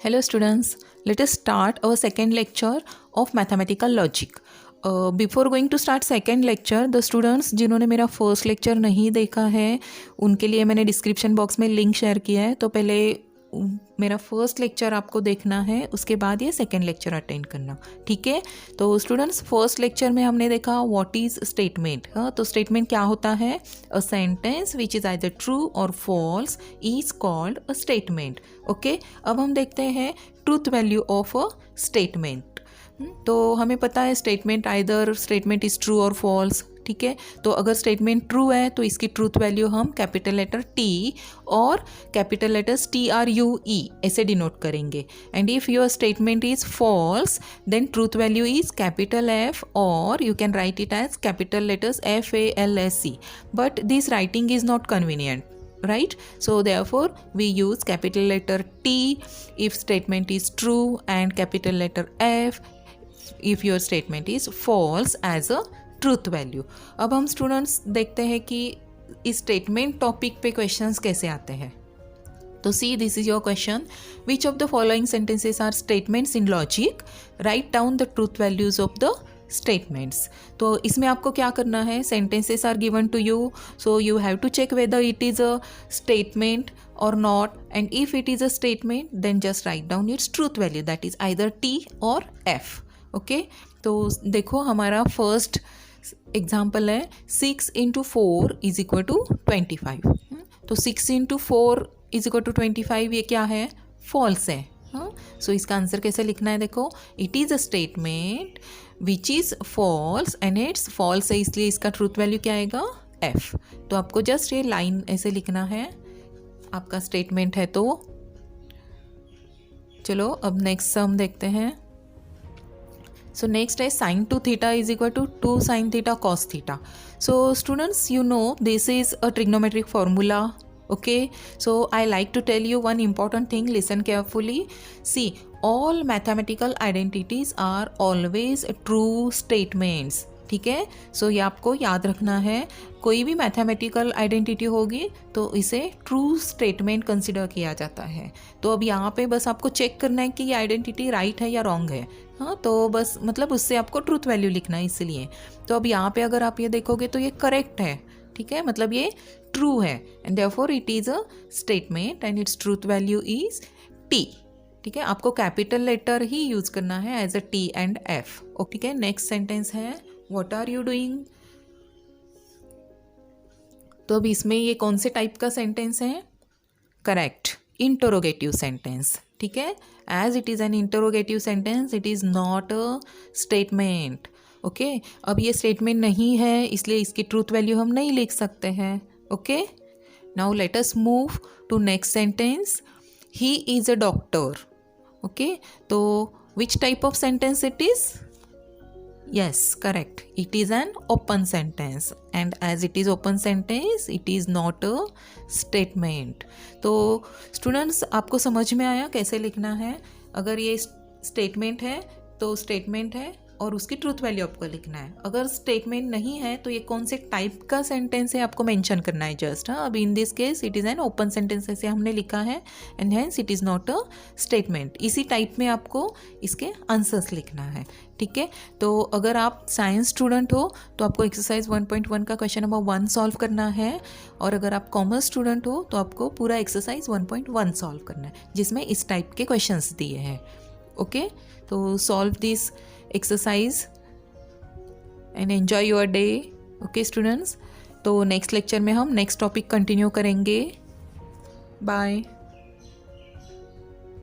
Hello students, let us start our second lecture of mathematical logic. Before going to start second lecture, the students जिन्होंने मेरा first lecture नहीं देखा है उनके लिए मैंने डिस्क्रिप्शन बॉक्स में लिंक शेयर किया है, तो पहले मेरा फर्स्ट लेक्चर आपको देखना है, उसके बाद ये सेकेंड लेक्चर अटेंड करना, ठीक है। तो स्टूडेंट्स फर्स्ट लेक्चर में हमने देखा व्हाट इज़ स्टेटमेंट। तो स्टेटमेंट क्या होता है? A sentence which is either true और false is called a statement. Okay, अब हम देखते हैं truth value of a statement. तो हमें पता है statement either statement is true और फॉल्स, ठीक है। तो अगर स्टेटमेंट ट्रू है तो इसकी ट्रूथ वैल्यू हम कैपिटल लेटर टी और कैपिटल लेटर्स TRUE ऐसे डिनोट करेंगे। And if your statement is false then truth value is capital F और you can write it as capital letters FALSE, but this writing is not convenient, right? So therefore we use capital letter T if statement is true and capital letter F if your statement is false as a truth value. अब हम students देखते हैं कि इस statement topic पे questions कैसे आते हैं। तो see this is your question, which of the following sentences are statements in logic, write down the truth values of the statements. तो इसमें आपको क्या करना है, sentences are given to you, so you have to check whether it is a statement और not, and if it is a statement then just write down its truth value, that is either T और F। Okay, तो देखो हमारा first example है 6 × 4 = 25। तो 6 × 4 = 25 ये क्या है? फॉल्स है। सो इसका आंसर कैसे लिखना है? देखो, it is a statement which is false and it's false है, इसलिए इसका ट्रूथ वैल्यू क्या आएगा? F। तो आपको जस्ट ये लाइन ऐसे लिखना है, आपका स्टेटमेंट है। तो चलो अब नेक्स्ट सम देखते हैं। So next is sin 2θ = 2 sin θ cos θ. So students, you know this is a trigonometric formula. Okay, so I like to tell you one important thing, listen carefully. See, all mathematical identities are always true statements. ठीक है, सो ये आपको याद रखना है, कोई भी mathematical identity होगी तो इसे ट्रू स्टेटमेंट कंसिडर किया जाता है। तो अब यहाँ पे बस आपको चेक करना है कि ये आइडेंटिटी राइट है या रॉन्ग है। हाँ, तो बस मतलब उससे आपको ट्रूथ वैल्यू लिखना है इसलिए। तो अब यहाँ पे अगर आप ये देखोगे तो ये करेक्ट है, ठीक है, मतलब ये ट्रू है, and therefore it is a statement and it's truth value is T। ठीक है, आपको कैपिटल लेटर ही यूज़ करना है as a T and F। Okay, ठीक है। नेक्स्ट सेंटेंस है व्हाट आर यू डूइंग। तो अब इसमें ये कौन से टाइप का सेंटेंस है? करेक्ट, इंटरोगेटिव सेंटेंस, ठीक है। As it is an interrogative sentence it is not a statement. Okay, अब ये स्टेटमेंट नहीं है इसलिए इसकी ट्रूथ वैल्यू हम नहीं लिख सकते हैं। Okay, now let us move to next sentence, he is a doctor. Okay, तो which type of sentence it is? Yes, correct. It is an open sentence, and as it is open sentence, it is not a statement. तो students आपको समझ में आया कैसे लिखना है? अगर ये statement है तो statement है और उसकी ट्रूथ वैल्यू आपको लिखना है। अगर स्टेटमेंट नहीं है तो ये कौन से टाइप का सेंटेंस है आपको मेंशन करना है जस्ट। हाँ, अब in this case it is an open sentence ऐसे हमने लिखा है, and hence it is not a statement. इसी टाइप में आपको इसके आंसर्स लिखना है, ठीक है। तो अगर आप साइंस स्टूडेंट हो तो आपको एक्सरसाइज 1.1 का क्वेश्चन नंबर 1 सॉल्व करना है, और अगर आप कॉमर्स स्टूडेंट हो तो आपको पूरा एक्सरसाइज 1.1 सॉल्व करना है जिसमें इस टाइप के क्वेश्चंस दिए हैं। ओके, तो solve this exercise and enjoy your day. Okay students, तो नेक्स्ट लेक्चर में हम नेक्स्ट टॉपिक कंटिन्यू करेंगे। बाय।